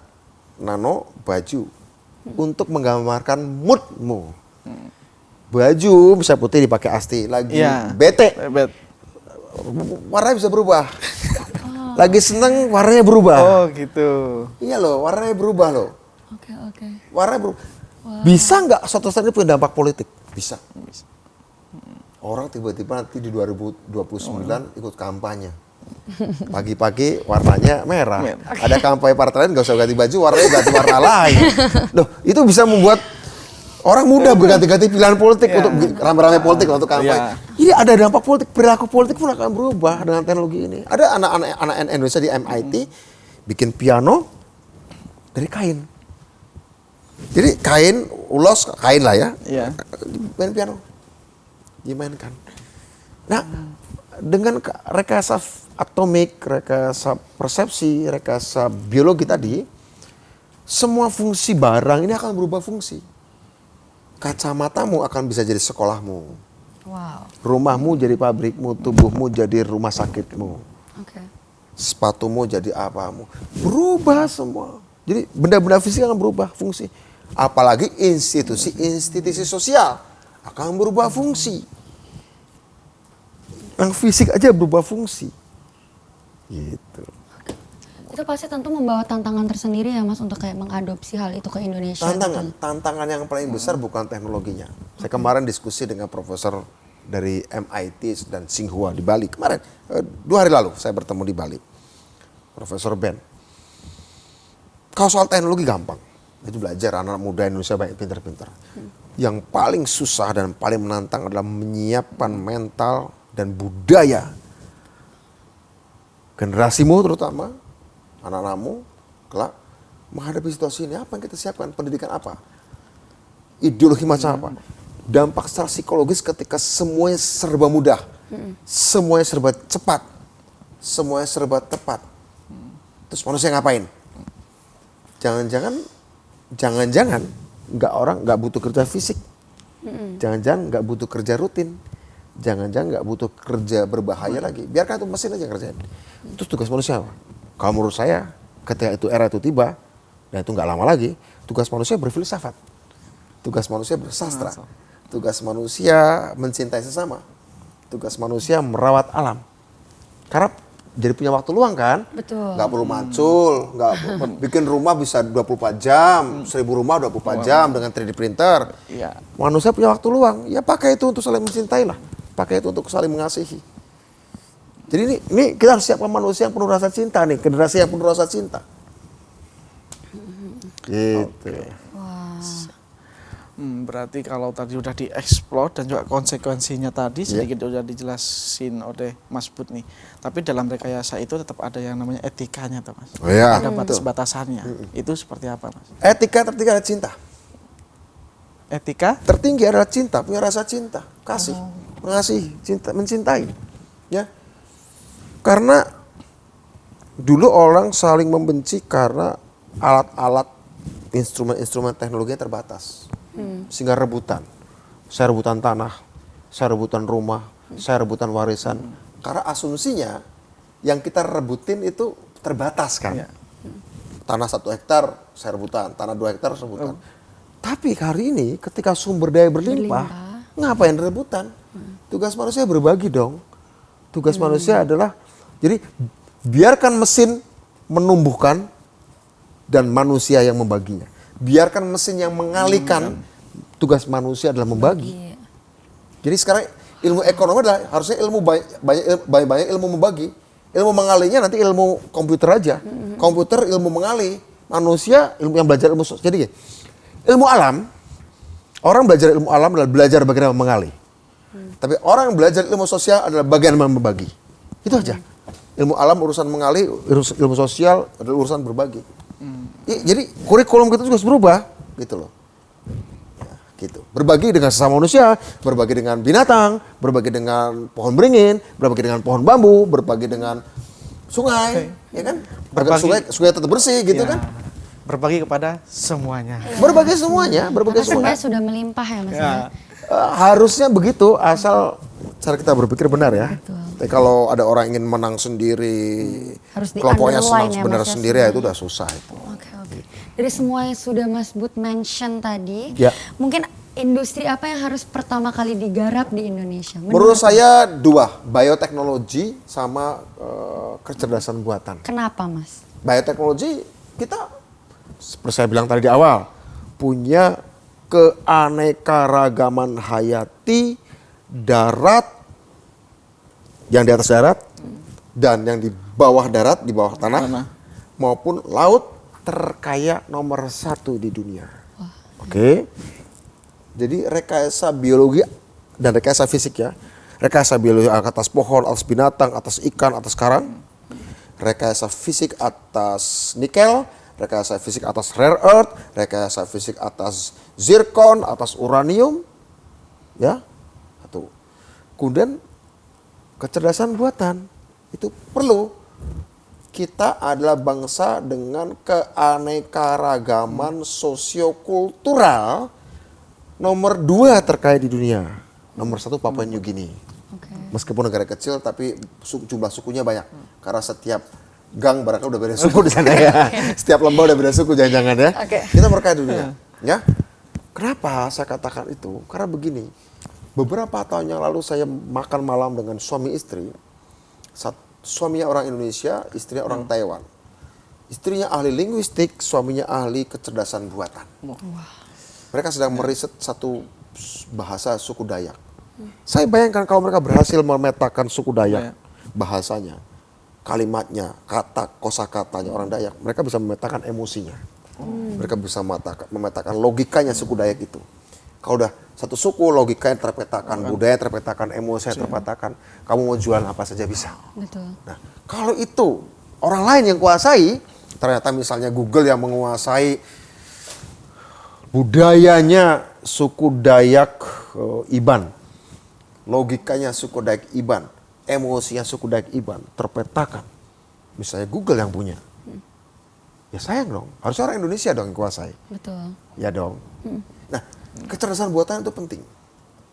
nano baju untuk menggambarkan moodmu. Baju bisa putih dipakai Asti, lagi Iya. bete, warnanya bisa berubah. Lagi seneng, warnanya berubah. Oh gitu. Iya loh, warnanya berubah loh. Oke. Warnanya berubah. Bisa nggak suatu saat ini punya dampak politik? Bisa. Orang tiba-tiba nanti di 2029 ikut kampanye. Pagi-pagi warnanya merah. Ada kampanye partai lain nggak usah ganti baju, warnanya ganti warna lain. Loh, itu bisa membuat orang muda berganti-ganti pilihan politik untuk rame-rame politik untuk kampanye. Ini ada dampak politik, perilaku politik pun akan berubah dengan teknologi ini. Ada anak-anak Indonesia di MIT bikin piano dari kain. Jadi kain, ulos, kain lah ya. Iya. Main piano. Dimainkan. Nah, dengan rekayasa atomik, rekayasa persepsi, rekayasa biologi tadi, semua fungsi barang ini akan berubah fungsi. Kacamatamu akan bisa jadi sekolahmu. Wow. Rumahmu jadi pabrikmu, tubuhmu jadi rumah sakitmu. Oke. Sepatumu jadi apamu. Berubah semua. Jadi benda-benda fisik akan berubah fungsi. Apalagi institusi sosial akan berubah fungsi. Yang fisik aja berubah fungsi. Gitu. Itu pasti tentu membawa tantangan tersendiri ya Mas untuk kayak mengadopsi hal itu ke Indonesia. Tantangan yang paling besar bukan teknologinya. Saya kemarin diskusi dengan profesor dari MIT dan Tsinghua di Bali. Kemarin, 2 hari lalu saya bertemu di Bali. Profesor Ben. Kalau soal teknologi gampang. Itu belajar anak muda Indonesia baik pintar-pintar. Yang paling susah dan paling menantang adalah menyiapkan mental dan budaya generasimu terutama, anak-anakmu kelak menghadapi situasi ini. Apa yang kita siapkan? Pendidikan apa? Ideologi macam apa? Dampak secara psikologis ketika semuanya serba mudah, semuanya serba cepat, semuanya serba tepat. Terus manusia ngapain? Jangan-jangan orang nggak butuh kerja fisik. Jangan-jangan nggak butuh kerja rutin. Jangan-jangan nggak butuh kerja berbahaya lagi. Biarkan itu mesin aja yang kerjain. Itu tugas manusia. Kalau menurut saya, ketika itu era itu tiba, dan itu nggak lama lagi, tugas manusia berfilsafat. Tugas manusia bersastra. Tugas manusia mencintai sesama. Tugas manusia merawat alam. Karena jadi punya waktu luang kan? Betul. Nggak perlu macul, nggak bikin rumah bisa 24 jam, 1000 rumah 24 jam dengan 3D printer. Iya. Manusia punya waktu luang, ya pakai itu untuk saling mencintai lah. Pakai itu untuk saling mengasihi. Jadi ini kita harus siapkan manusia yang penuh rasa cinta nih, generasi yang penuh rasa cinta. Gitu. Berarti kalau tadi udah dieksplor dan juga konsekuensinya tadi sedikit udah dijelasin oleh Mas Bud nih. Tapi dalam rekayasa itu tetap ada yang namanya etikanya tuh Mas. Oh, iya. Ada batas-batasannya. Itu seperti apa Mas? Etika tertinggi adalah cinta. Etika? Tertinggi adalah cinta, punya rasa cinta, kasih, mengasihi, cinta, mencintai. Ya. Karena dulu orang saling membenci karena alat-alat instrumen-instrumen teknologinya terbatas. Sehingga rebutan. Saya rebutan tanah, saya rebutan rumah, saya rebutan warisan. Karena asumsinya yang kita rebutin itu terbatas kan. Tanah 1 hektar saya rebutan, tanah 2 hektar saya rebutan. Tapi hari ini ketika sumber daya berlimpah, ngapain rebutan? Tugas manusia berbagi dong. Tugas manusia adalah, jadi biarkan mesin menumbuhkan dan manusia yang membaginya. Biarkan mesin yang mengalihkan, tugas manusia adalah membagi. Jadi sekarang ilmu ekonomi adalah harusnya ilmu banyak ilmu membagi. Ilmu mengalihnya nanti ilmu komputer aja. Komputer ilmu mengalih, manusia ilmu yang belajar ilmu sosial. Jadi ilmu alam, orang belajar ilmu alam adalah belajar bagaimana mengalih. Tapi orang yang belajar ilmu sosial adalah bagaimana membagi. Itu aja. Ilmu alam urusan mengalih, ilmu sosial adalah urusan berbagi. Jadi kurikulum kita juga harus berubah, gitu loh. Ya, gitu. Berbagi dengan sesama manusia, berbagi dengan binatang, berbagi dengan pohon beringin, berbagi dengan pohon bambu, berbagi dengan sungai, ya kan? Agar sungai tetap bersih, gitu kan? Berbagi kepada semuanya. Berbagi semuanya, berbagi Karena semuanya. sebenarnya sudah melimpah ya Mas. Ya. Harusnya begitu, asal cara kita berpikir benar ya. Betul. Tapi kalau ada orang ingin menang sendiri, Harus kelompoknya senang di-underline ya, benar Mas, ya, sendiri, ya itu udah susah itu. Oke. Dari semua yang sudah Mas Bud mention tadi, Ya. mungkin industri apa yang harus pertama kali digarap di Indonesia? Menurut saya 2, bioteknologi sama kecerdasan buatan. Kenapa Mas? Bioteknologi kita, seperti saya bilang tadi di awal, punya keanekaragaman hayati darat, yang di atas darat, dan yang di bawah darat, di bawah tanah, maupun laut, terkaya nomor 1 di dunia. Oke. Jadi rekayasa biologi dan rekayasa fisik ya. Rekayasa biologi atas pohon, atas binatang, atas ikan, atas karang. Rekayasa fisik atas nikel, rekayasa fisik atas rare earth, rekayasa fisik atas zircon, atas uranium. Ya. Satu. Kemudian kecerdasan buatan itu perlu. Kita adalah bangsa dengan keanekaragaman sosiokultural nomor 2 terkaya di dunia. Nomor 1 Papua New Guinea. Meskipun negara kecil tapi jumlah sukunya banyak. Karena setiap gang barangkali udah beda suku di sana ya. Setiap lembah udah beda suku jangan-jangan ya. Kita berkaya di dunia. Ya. Kenapa saya katakan itu? Karena begini. Beberapa tahun yang lalu saya makan malam dengan suami istri. Suaminya orang Indonesia, istrinya orang Taiwan. Istrinya ahli linguistik, suaminya ahli kecerdasan buatan. Mereka sedang meriset satu bahasa suku Dayak. Saya bayangkan kalau mereka berhasil memetakan suku Dayak, bahasanya, kalimatnya, kosakatanya orang Dayak, mereka bisa memetakan emosinya. Mereka bisa memetakan logikanya suku Dayak itu. Kalau udah satu suku, logikanya terpetakan, budaya terpetakan, emosi terpetakan, kamu mau jualan apa saja bisa. Betul. Nah, kalau itu orang lain yang kuasai, ternyata misalnya Google yang menguasai budayanya suku Dayak Iban, logikanya suku Dayak Iban, emosinya suku Dayak Iban terpetakan. Misalnya Google yang punya. Ya sayang dong, harusnya orang Indonesia dong yang kuasai. Betul. Ya dong. Nah, kecerdasan buatan itu penting.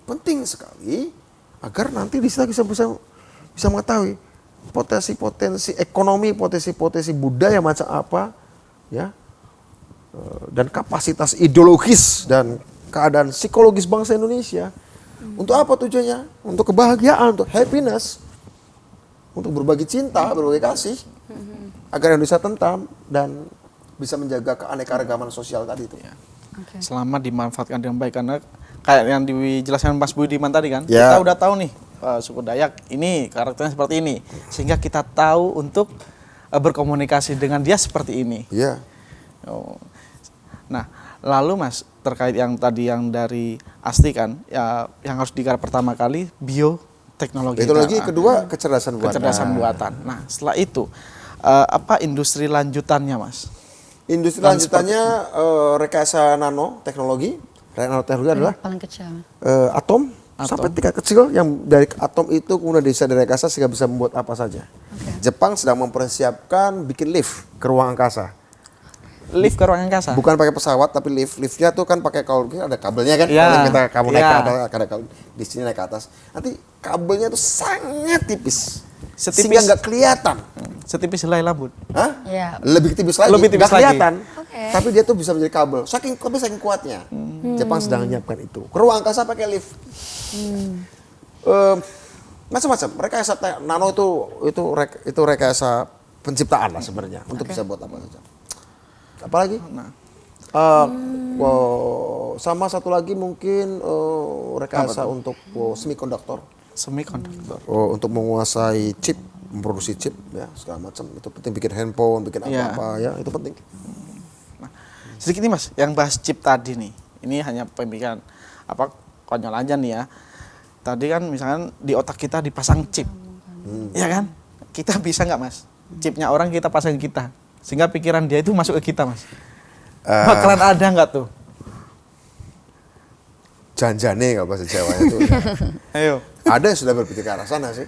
Penting sekali agar nanti kita bisa mengetahui potensi-potensi ekonomi, potensi-potensi budaya macam apa, ya, dan kapasitas ideologis dan keadaan psikologis bangsa Indonesia. Untuk apa tujuannya? Untuk kebahagiaan, untuk happiness, untuk berbagi cinta, berbagi kasih, agar Indonesia tentram dan bisa menjaga keanekaragaman sosial tadi itu. Oke. Selama dimanfaatkan dengan baik, karena kayak yang dijelaskan Mas Budiman tadi kan, Ya. kita udah tahu nih suku Dayak ini karakternya seperti ini, sehingga kita tahu untuk berkomunikasi dengan dia seperti ini. Iya. Oh. Nah, lalu Mas terkait yang tadi yang dari Asti kan, ya yang harus digarap pertama kali bioteknologi. Teknologi Nah, kedua kecerdasan buatan. kecerdasan buatan. Nah, setelah itu apa industri lanjutannya, Mas? Industri Dan lanjutannya rekayasa nanoteknologi. Nanoteknologi adalah Paling kecil. atom sampai tingkat kecil yang dari atom itu kemudian bisa direkayasa sehingga bisa membuat apa saja. Jepang sedang mempersiapkan bikin lift ke ruang angkasa. Lift ke ruang angkasa. Bukan pakai pesawat tapi liftnya tuh kan pakai kalau ada kabelnya kan. Ya, Kalau kita kamu naik ya. ke atas, ada kabel di sini naik ke atas. Nanti kabelnya tuh sangat tipis. Setipis- Sehingga nggak kelihatan. Setipis helai rambut. Hah? Iya. Lebih tipis lagi. Lebih tipis nggak lagi. kelihatan. Oke. Tapi dia tuh bisa menjadi kabel. Saking kuatnya. Jepang sedang menyiapkan itu. Ke ruang angkasa pakai lift. Macam-macam. Rekayasa nano itu rekayasa penciptaan lah sebenarnya untuk bisa buat apa saja. Apalagi? Sama satu lagi mungkin rekayasa untuk semikonduktor. Semikonduktor. Untuk menguasai chip, memproduksi chip ya segala macam. Itu penting, bikin handphone, bikin Iya. apa-apa ya, itu penting. Sedikit nih Mas, yang bahas chip tadi nih. Ini hanya pemikiran konyol aja nih ya. Tadi kan misalkan di otak kita dipasang chip. Ya kan? Kita bisa nggak Mas? Chipnya orang kita pasang ke kita. Sehingga pikiran dia itu masuk ke kita Mas. Bakalan ada nggak tuh? Janjane kalau bahasa Jawanya itu. Ayo. Ada yang sudah berpikir ke arah sana sih.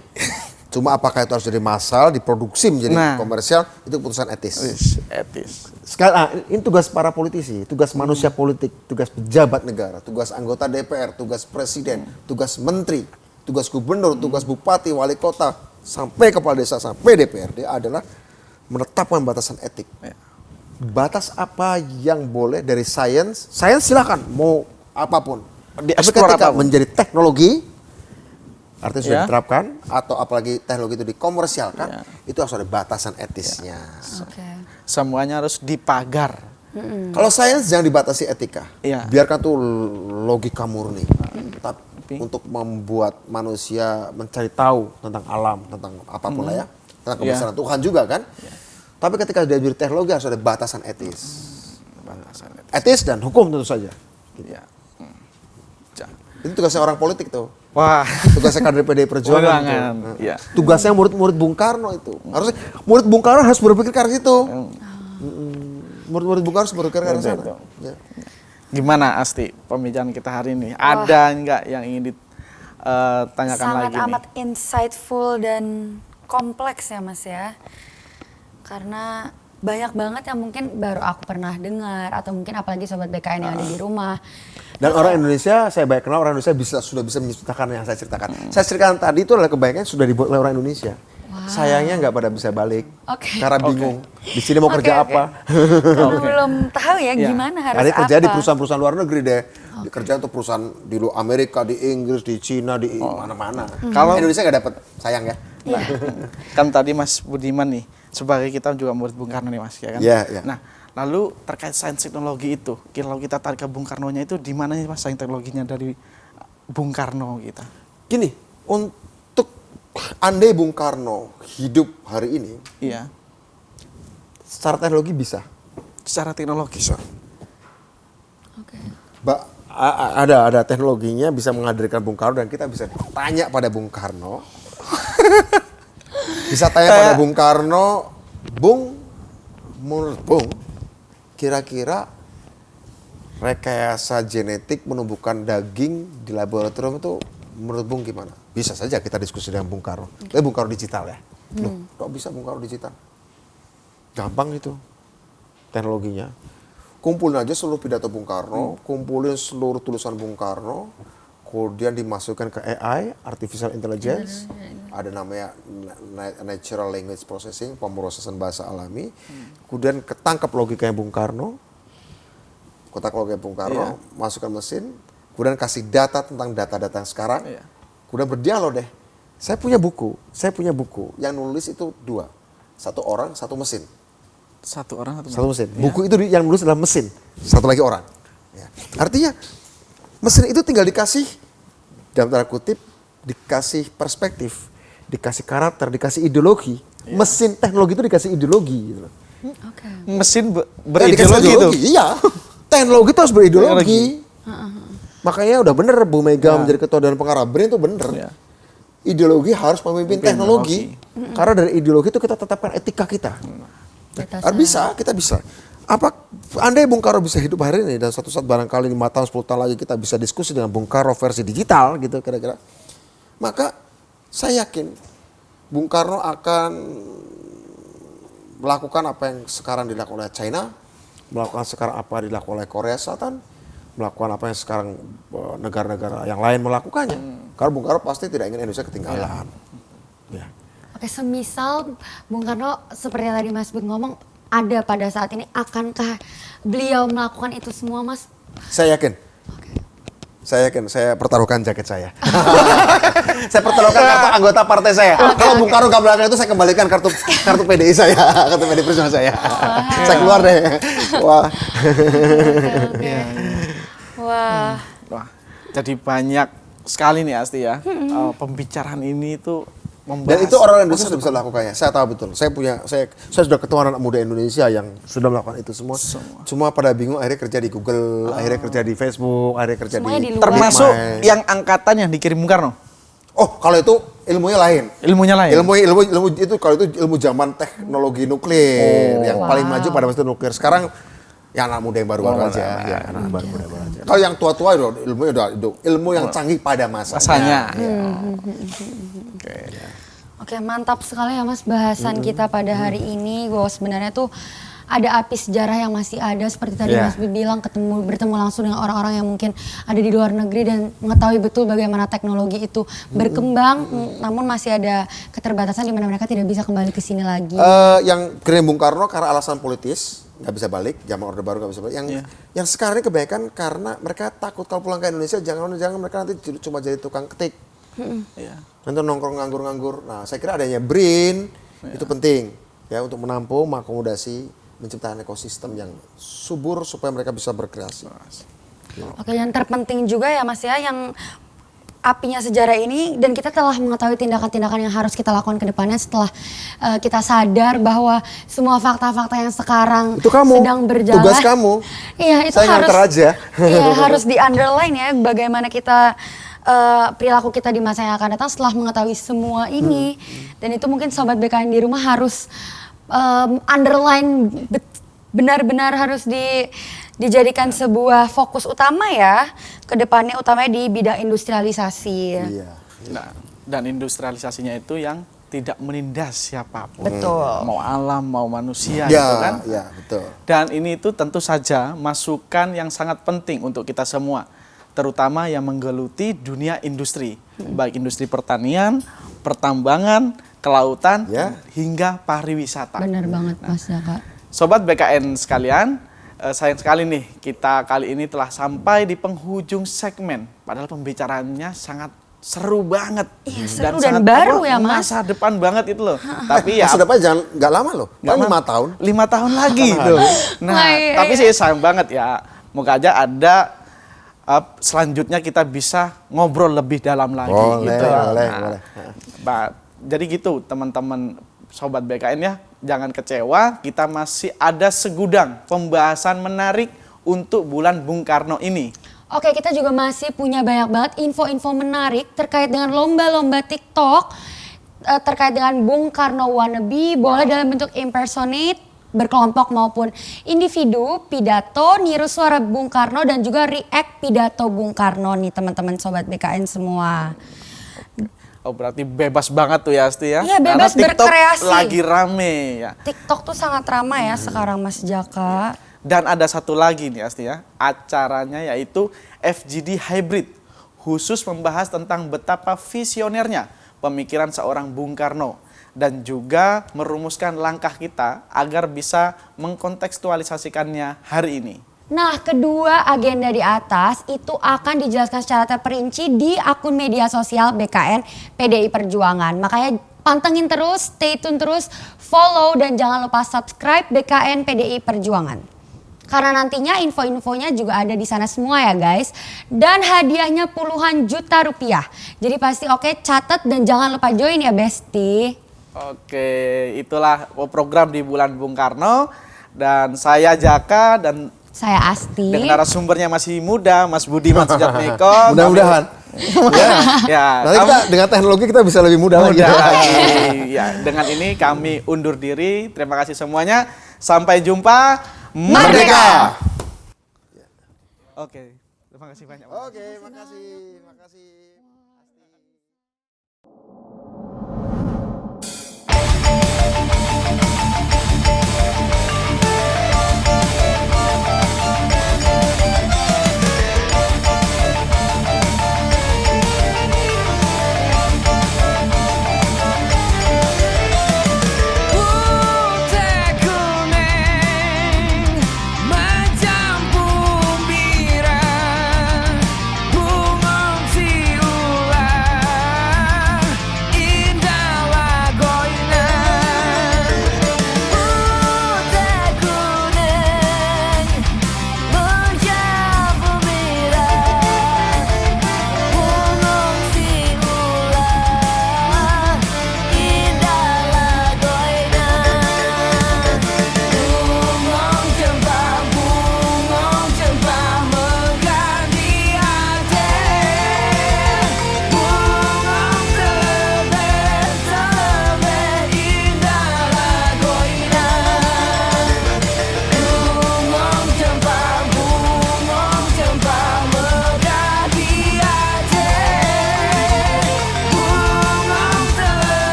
Cuma apakah itu harus jadi massal, diproduksi menjadi komersial, itu keputusan etis. Etis. Sekarang ini tugas para politisi, tugas manusia politik, tugas pejabat negara, tugas anggota DPR, tugas presiden, tugas menteri, tugas gubernur, tugas bupati, wali kota, sampai kepala desa, sampai DPRD adalah menetapkan batasan etik. Ya. Batas apa yang boleh dari sains silakan mau apapun. Tapi Dieksplor ketika apapun. menjadi teknologi, artinya sudah Ya. diterapkan atau apalagi teknologi itu dikomersialkan, itu harus ada batasan etisnya. Oke. Semuanya harus dipagar. Kalau sains jangan dibatasi etika, Iya. biarkan tuh logika murni. Tapi untuk membuat manusia mencari tahu tentang alam, tentang apapun lah ya, tentang kebesaran Tuhan juga kan. Tapi ketika dia jadi teknologi harus ada batasan etis. Batasan etis. Etis dan hukum tentu saja. Ya. Itu tugasnya orang politik tuh. Wah. Tugasnya kader PDI Perjuangan. Perjuangan, Itu. iya. Tugasnya murid-murid Bung Karno itu. Harusnya murid Bung Karno harus berpikir ke arah situ. Murid-murid Bung Karno harus berpikir ke arah sana. Betul. Ya. Gimana Asti pembicaraan kita hari ini? Ada nggak yang ingin ditanyakan Sangat lagi nih? amat insightful dan kompleks ya Mas ya. Karena banyak banget yang mungkin baru aku pernah dengar atau mungkin apalagi sobat BKN yang ada di rumah. Dan orang Indonesia, saya banyak kenal orang Indonesia sudah bisa menciptakan yang saya ceritakan. Saya ceritakan tadi itu adalah kebanyakan sudah dibuat oleh orang Indonesia. Sayangnya nggak pada bisa balik Oke. karena bingung. Di sini mau kerja Oke. apa? Karena belum tahu ya Iya. gimana harus Ada apa. kerja di perusahaan-perusahaan luar negeri deh. Kerja untuk perusahaan di Amerika, di Inggris, di Cina, di mana-mana. Kalau Indonesia nggak dapat, sayang ya. Kan tadi Mas Budiman nih, sebagai kita juga murid Bung Karno nih Mas, ya kan? Iya, iya. Nah, lalu terkait sains teknologi itu, kalau kita tarik ke Bung Karnonya itu di mana sih Mas sains teknologinya dari Bung Karno kita? Gini, untuk andai Bung Karno hidup hari ini, Iya, secara teknologi bisa. secara teknologi. Oke. Ada teknologinya bisa menghadirkan Bung Karno dan kita bisa tanya pada Bung Karno. Bisa tanya pada Bung Karno, Bung, menurut Bung, kira-kira rekayasa genetik menumbuhkan daging di laboratorium itu menurut Bung gimana? Bisa saja kita diskusi dengan Bung Karno. Tapi Bung Karno digital ya. Loh, kok bisa Bung Karno digital? Gampang itu. teknologinya. Kumpulin aja seluruh pidato Bung Karno, kumpulin seluruh tulisan Bung Karno, kemudian dimasukkan ke AI, artificial intelligence, ada namanya natural language processing, pemrosesan bahasa alami, kemudian ketangkap logikanya Bung Karno, kotak logika Bung Karno, masukkan mesin, kemudian kasih data tentang data-data yang sekarang, kemudian berdialog deh. Saya punya buku, yang nulis itu 2, 1 orang, 1 mesin. Satu orang Satu mesin. Buku itu yang nulis adalah mesin, 1 lagi orang. Ya. Artinya mesin itu tinggal dikasih, dalam tanda kutip, dikasih perspektif, dikasih karakter, dikasih ideologi. Mesin teknologi itu dikasih ideologi. Gitu. Mesin Dikasih berideologi itu. Iya, teknologi itu harus berideologi. Makanya udah bener Bu Mega menjadi ketua Dewan Pengarah BRIN itu bener. Ya. Ideologi harus memimpin teknologi. Karena dari ideologi itu kita tetapkan etika kita. Kita bisa. Apa andai Bung Karno bisa hidup hari ini dan suatu saat barangkali 5 tahun 10 tahun lagi kita bisa diskusi dengan Bung Karno versi digital gitu kira-kira. Maka saya yakin Bung Karno akan melakukan apa yang sekarang dilakukan oleh China, melakukan sekarang apa yang dilakukan oleh Korea Selatan, melakukan apa yang sekarang negara-negara yang lain melakukannya. Karena Bung Karno pasti tidak ingin Indonesia ketinggalan. Ya. Oke, semisal Bung Karno seperti yang tadi Mas Bud ngomong, ada pada saat ini, akankah beliau melakukan itu semua, Mas? Saya yakin. Saya yakin, saya pertaruhkan jaket saya. Saya pertaruhkan kartu anggota partai saya. Kalau Bung Karno nggak melakukan itu, saya kembalikan kartu PDI saya, kartu PDI Perjuangan saya. Saya keluar deh. Wah. Wah. Wah, jadi banyak sekali nih Asti ya. Pembicaraan ini itu membahas. Dan itu orang Indonesia sudah bisa lakukannya. Saya tahu betul. Saya sudah ketemu anak muda Indonesia yang sudah melakukan itu semua. Cuma pada bingung akhirnya kerja di Google, akhirnya kerja di Facebook, akhirnya kerja Semuanya di luar. termasuk DeepMind. yang angkatan yang dikirim Bung Karno. Oh, kalau itu ilmunya lain. Ilmunya lain. Ilmu itu kalau itu ilmu zaman teknologi nuklir yang paling maju pada masa itu nuklir. Sekarang ya anak muda yang baru-baru aja. Ya, anak baru-baru aja. Kalau yang tua-tua itu ilmunya udah ilmu yang canggih pada masanya. Oke, mantap sekali ya Mas bahasan kita pada hari ini. Bahwa sebenarnya tuh ada api sejarah yang masih ada seperti tadi Mas Bud bilang, bertemu langsung dengan orang-orang yang mungkin ada di luar negeri dan mengetahui betul bagaimana teknologi itu berkembang, namun masih ada keterbatasan di mana mereka tidak bisa kembali ke sini lagi. Yang kirim Bung Karno karena alasan politis nggak bisa balik, zaman Orde Baru nggak bisa balik. Yang sekarang ini kebanyakan karena mereka takut kalau pulang ke Indonesia jangan mereka nanti cuma jadi tukang ketik. Nanti nongkrong nganggur-nganggur. Nah, saya kira adanya BRIN itu penting ya untuk menampung, mengakomodasi, menciptakan ekosistem yang subur supaya mereka bisa berkreasi. Oke, yang terpenting juga ya Mas ya, yang apinya sejarah ini, dan kita telah mengetahui tindakan-tindakan yang harus kita lakukan ke depannya setelah kita sadar bahwa semua fakta-fakta yang sekarang itu kamu, sedang berjalan. tugas kamu. Iya, itu saya harus aja. Iya, harus di underline ya bagaimana kita perilaku kita di masa yang akan datang setelah mengetahui semua ini. Dan itu mungkin sobat BKN di rumah harus underline, benar-benar harus dijadikan sebuah fokus utama ya ke depannya, utamanya di bidang industrialisasi. Iya. Nah, dan industrialisasinya itu yang tidak menindas siapapun. Betul. Mau alam, mau manusia Ya, gitu kan. ya, betul. Dan ini itu tentu saja masukan yang sangat penting untuk kita semua, terutama yang menggeluti dunia industri, baik industri pertanian, pertambangan, kelautan, hingga pariwisata. Benar banget Mas Jaka. Sobat BKN sekalian, sayang sekali nih kita kali ini telah sampai di penghujung segmen. Padahal pembicaraannya sangat seru banget. Iya, seru dan baru ya Mas. Masa depan banget itu loh. Tapi ya Masa depan jangan nggak lama loh, kan 5 tahun. 5 tahun lagi tuh. Nah, tapi sih sayang banget ya. Moga aja ada selanjutnya kita bisa ngobrol lebih dalam lagi gitu ya. Boleh. Jadi gitu teman-teman Sobat BKN ya, jangan kecewa, kita masih ada segudang pembahasan menarik untuk bulan Bung Karno ini. Oke, kita juga masih punya banyak banget info-info menarik terkait dengan lomba-lomba TikTok, terkait dengan Bung Karno wannabe, boleh dalam bentuk impersonate, berkelompok maupun individu, pidato, niru suara Bung Karno, dan juga react pidato Bung Karno nih teman-teman Sobat BKN semua. Oh berarti bebas banget tuh ya Asti ya? Iya, bebas Karena TikTok berkreasi. lagi rame ya. TikTok tuh sangat ramai ya sekarang Mas Jaka. Dan ada satu lagi nih Asti ya, acaranya yaitu FGD Hybrid. Khusus membahas tentang betapa visionernya pemikiran seorang Bung Karno. Dan juga merumuskan langkah kita agar bisa mengkontekstualisasikannya hari ini. Nah, kedua agenda di atas itu akan dijelaskan secara terperinci di akun media sosial BKN PDI Perjuangan. Makanya pantengin terus, stay tune terus, follow dan jangan lupa subscribe BKN PDI Perjuangan. Karena nantinya info-infonya juga ada di sana semua ya guys. Dan hadiahnya puluhan juta rupiah. Jadi pasti oke, catat dan jangan lupa join ya Besti. Oke, itulah program di bulan Bung Karno. Dan saya Jaka dan Saya Asti. dengan narasumbernya masih muda, Mas Budiman Sujatmiko. Mudah-mudahan. Ya, Nanti kita dengan teknologi kita bisa lebih mudah lagi. mudah lagi. Ya, dengan ini kami undur diri. Terima kasih semuanya. Sampai jumpa. Merdeka! Oke, terima kasih banyak. Oke, makasih.